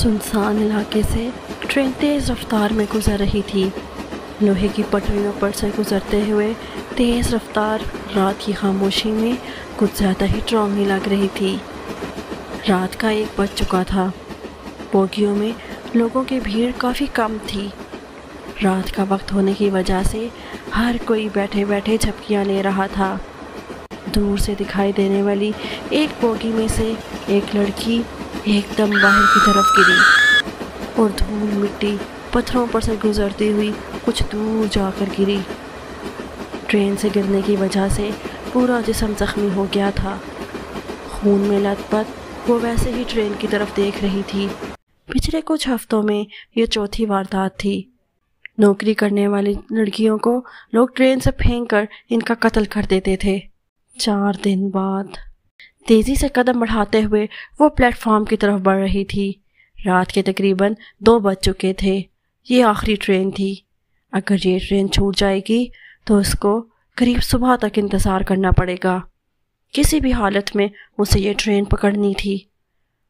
सुनसान इलाके से ट्रेन तेज़ रफ्तार में गुजर रही थी। लोहे की पटरियों पर से गुजरते हुए तेज़ रफ्तार रात की खामोशी में कुछ ज़्यादा ही डरावनी लग रही थी। रात का 1 बज चुका था। बोगियों में लोगों की भीड़ काफ़ी कम थी। रात का वक्त होने की वजह से हर कोई बैठे बैठे झपकियाँ ले रहा था। दूर से दिखाई देने वाली एक बोगी में से एक लड़की एकदम बाहर की तरफ गिरी और धूल मिट्टी पत्थरों पर से गुजरती हुई कुछ दूर जाकर गिरी। ट्रेन से गिरने की वजह से पूरा जिस्म जख्मी हो गया था। खून में लथपथ वो वैसे ही ट्रेन की तरफ देख रही थी। पिछले कुछ हफ्तों में ये चौथी वारदात थी। नौकरी करने वाली लड़कियों को लोग ट्रेन से फेंक कर इनका कत्ल कर देते थे। 4 दिन बाद तेज़ी से कदम बढ़ाते हुए वो प्लेटफॉर्म की तरफ बढ़ रही थी। रात के तकरीबन 2 बज चुके थे। ये आखिरी ट्रेन थी। अगर ये ट्रेन छूट जाएगी तो उसको करीब सुबह तक इंतज़ार करना पड़ेगा। किसी भी हालत में उसे ये ट्रेन पकड़नी थी।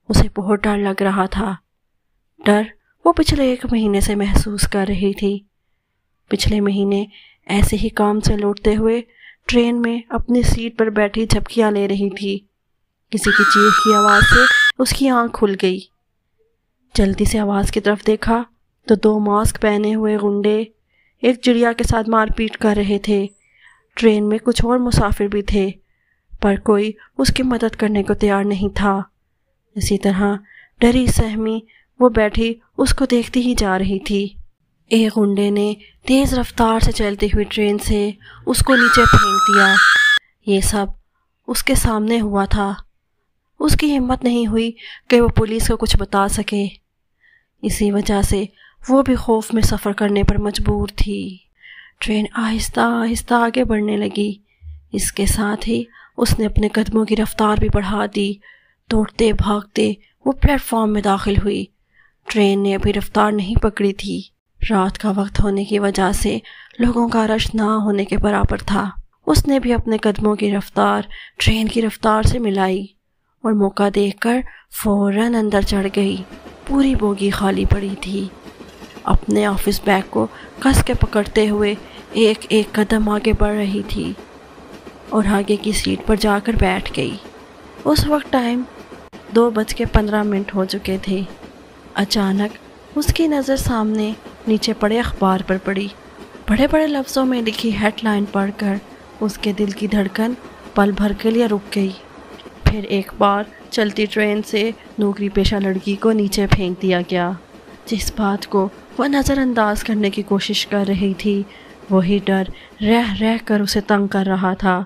उसे बहुत डर लग रहा था। डर वो पिछले 1 महीने से महसूस कर रही थी। पिछले महीने ऐसे ही काम से लौटते हुए ट्रेन में अपनी सीट पर बैठी झपकियाँ ले रही थी। किसी की चीख की आवाज़ से उसकी आंख खुल गई। जल्दी से आवाज़ की तरफ देखा तो 2 मास्क पहने हुए गुंडे एक चिड़िया के साथ मारपीट कर रहे थे। ट्रेन में कुछ और मुसाफिर भी थे, पर कोई उसकी मदद करने को तैयार नहीं था। इसी तरह डरी सहमी वो बैठी उसको देखती ही जा रही थी। एक गुंडे ने तेज़ रफ्तार से चलती हुई ट्रेन से उसको नीचे फेंक दिया। ये सब उसके सामने हुआ था। उसकी हिम्मत नहीं हुई कि वो पुलिस को कुछ बता सके। इसी वजह से वो भी खौफ में सफ़र करने पर मजबूर थी। ट्रेन आहिस्ता आहिस्ता आगे बढ़ने लगी। इसके साथ ही उसने अपने कदमों की रफ्तार भी बढ़ा दी। दौड़ते भागते वो प्लेटफॉर्म में दाखिल हुई। ट्रेन ने अभी रफ्तार नहीं पकड़ी थी। रात का वक्त होने की वजह से लोगों का रश ना होने के बराबर था। उसने भी अपने कदमों की रफ्तार ट्रेन की रफ्तार से मिलाई और मौका देखकर फौरन अंदर चढ़ गई। पूरी बोगी खाली पड़ी थी। अपने ऑफिस बैग को कस के पकड़ते हुए एक एक कदम आगे बढ़ रही थी और आगे की सीट पर जाकर बैठ गई। उस वक्त टाइम 2:15 हो चुके थे। अचानक उसकी नज़र सामने नीचे पड़े अखबार पर पड़ी। बड़े बड़े लफ्ज़ों में लिखी हेडलाइन पढ़कर उसके दिल की धड़कन पल भर के लिए रुक गई। फिर एक बार चलती ट्रेन से नौकरी पेशा लड़की को नीचे फेंक दिया गया। जिस बात को वह नज़रअंदाज करने की कोशिश कर रही थी, वही डर रह रह कर उसे तंग कर रहा था।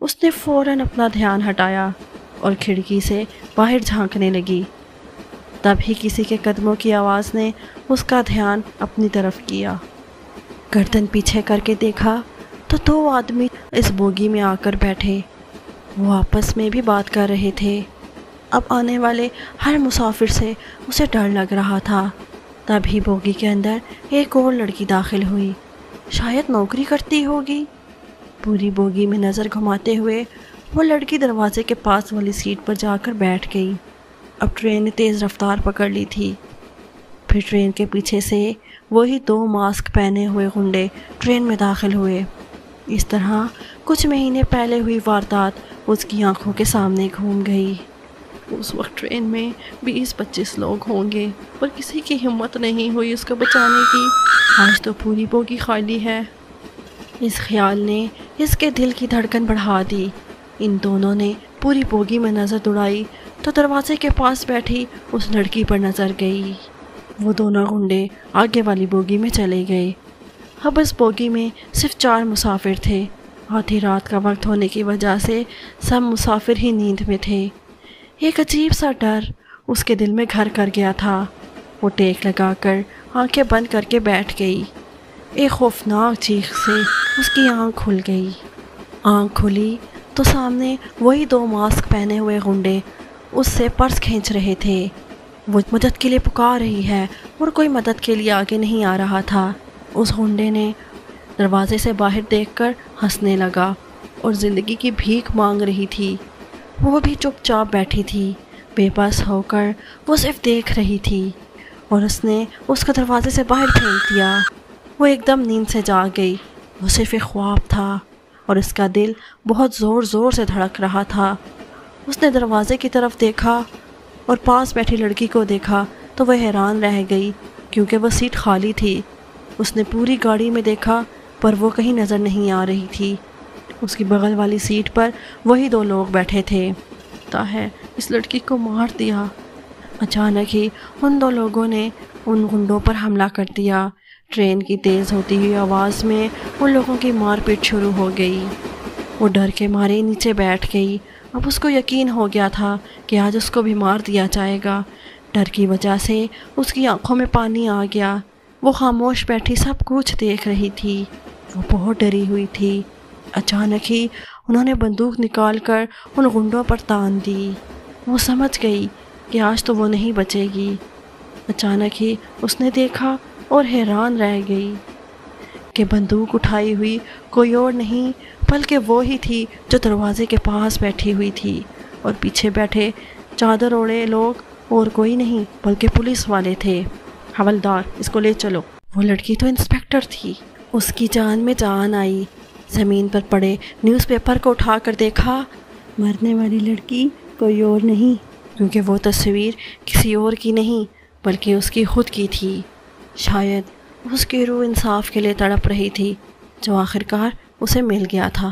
उसने फ़ौरन अपना ध्यान हटाया और खिड़की से बाहर झांकने लगी। तभी किसी के कदमों की आवाज़ ने उसका ध्यान अपनी तरफ किया। गर्दन पीछे करके देखा तो 2 आदमी इस बोगी में आकर बैठे। वो आपस में भी बात कर रहे थे। अब आने वाले हर मुसाफिर से उसे डर लग रहा था। तभी बोगी के अंदर एक और लड़की दाखिल हुई। शायद नौकरी करती होगी। पूरी बोगी में नज़र घुमाते हुए वो लड़की दरवाजे के पास वाली सीट पर जाकर बैठ गई। अब ट्रेन ने तेज़ रफ्तार पकड़ ली थी। फिर ट्रेन के पीछे से वही 2 मास्क पहने हुए गुंडे ट्रेन में दाखिल हुए। इस तरह कुछ महीने पहले हुई वारदात उसकी आंखों के सामने घूम गई। उस वक्त ट्रेन में 20-25 लोग होंगे, पर किसी की हिम्मत नहीं हुई उसको बचाने की। आज तो पूरी बोगी खाली है। इस ख्याल ने इसके दिल की धड़कन बढ़ा दी। इन दोनों ने पूरी बोगी में नज़र दौड़ाई तो दरवाजे के पास बैठी उस लड़की पर नज़र गई। वो दोनों गुंडे आगे वाली बोगी में चले गए। अब इस बोगी में सिर्फ 4 मुसाफिर थे। आधी रात का वक्त होने की वजह से सब मुसाफिर ही नींद में थे। एक अजीब सा डर उसके दिल में घर कर गया था। वो टेक लगाकर आंखें बंद करके बैठ गई। एक खौफनाक चीख से उसकी आंख खुल गई। आंख खुली तो सामने वही 2 मास्क पहने हुए गुंडे उससे पर्स खींच रहे थे। वो मदद के लिए पुकार रही है और कोई मदद के लिए आगे नहीं आ रहा था। उस गुंडे ने दरवाजे से बाहर देखकर हंसने लगा और ज़िंदगी की भीख मांग रही थी। वो भी चुपचाप बैठी थी, بے بس ہو کر وہ صرف دیکھ رہی تھی اور اس نے اس کو دروازے سے باہر پھینک دیا۔ وہ ایک دم نیند سے جاگ گئی۔ وہ صرف ایک خواب تھا اور اس کا دل بہت زور زور سے دھڑک رہا تھا۔ اس نے دروازے کی طرف دیکھا اور پاس بیٹھی لڑکی کو دیکھا تو وہ حیران رہ گئی کیونکہ وہ سیٹ خالی تھی۔ اس نے پوری گاڑی میں دیکھا پر وہ کہیں نظر نہیں آ رہی تھی۔ اس کی بغل والی سیٹ پر وہی 2 لوگ بیٹھے تھے۔ طاہر اس لڑکی کو مار دیا۔ اچانک ہی ان 2 لوگوں نے ان گنڈوں پر حملہ کر دیا۔ ٹرین کی تیز ہوتی ہوئی آواز میں ان لوگوں کی مار پیٹ شروع ہو گئی۔ وہ ڈر کے مارے نیچے بیٹھ گئی۔ اب اس کو یقین ہو گیا تھا کہ آج اس کو بھی مار دیا جائے گا۔ ڈر کی وجہ سے اس کی آنکھوں میں پانی آ گیا۔ وہ خاموش بیٹھی سب کچھ دیکھ رہی تھی۔ وہ بہت ڈری ہوئی تھی۔ اچانک ہی انہوں نے بندوق نکال کر ان گنڈوں پر تان دی۔ وہ سمجھ گئی کہ آج تو وہ نہیں بچے گی۔ اچانک ہی اس نے دیکھا اور حیران رہ گئی کہ بندوق اٹھائی ہوئی کوئی اور نہیں بلکہ وہی تھی جو دروازے کے پاس بیٹھی ہوئی تھی، اور پیچھے بیٹھے چادر اوڑے لوگ اور کوئی نہیں بلکہ پولیس والے تھے۔ حوالدار، اس کو لے چلو۔ وہ لڑکی تو انسپیکٹر تھی۔ اس کی جان میں جان آئی۔ زمین پر پڑے نیوز پیپر کو اٹھا کر دیکھا۔ مرنے والی لڑکی کوئی اور نہیں کیونکہ وہ تصویر کسی اور کی نہیں بلکہ اس کی خود کی تھی۔ شاید اس کی روح انصاف کے لیے تڑپ رہی تھی جو آخرکار اسے مل گیا تھا۔